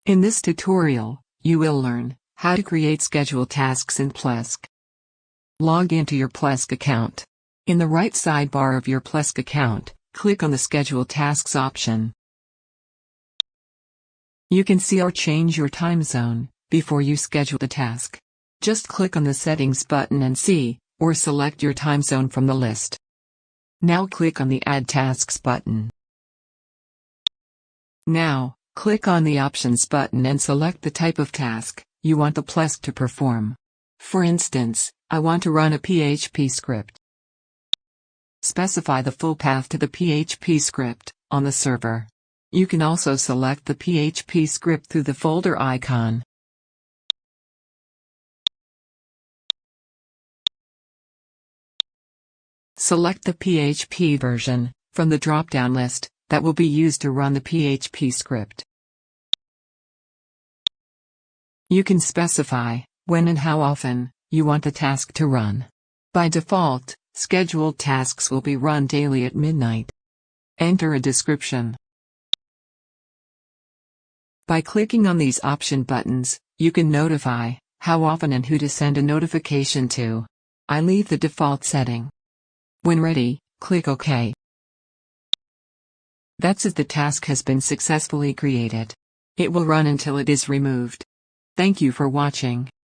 In this tutorial, you will learn how to create schedule tasks in Plesk. Log into your Plesk account. In the right sidebar of your Plesk account, click on the Schedule Tasks option. You can see or change your time zone before you schedule the task. Just click on the Settings button and see, or select your time zone from the list. Now click on the Add Tasks button. Now, click on the Options button and select the type of task you want the Plesk to perform. For instance, I want to run a PHP script. Specify the full path to the PHP script on the server. You can also select the PHP script through the folder icon. Select the PHP version from the drop-down list that will be used to run the PHP script. You can specify when and how often you want the task to run. By default, scheduled tasks will be run daily at midnight. Enter a description. By clicking on these option buttons, you can notify how often and who to send a notification to. I leave the default setting. When ready, click OK. That's it, the task has been successfully created. It will run until it is removed. Thank you for watching.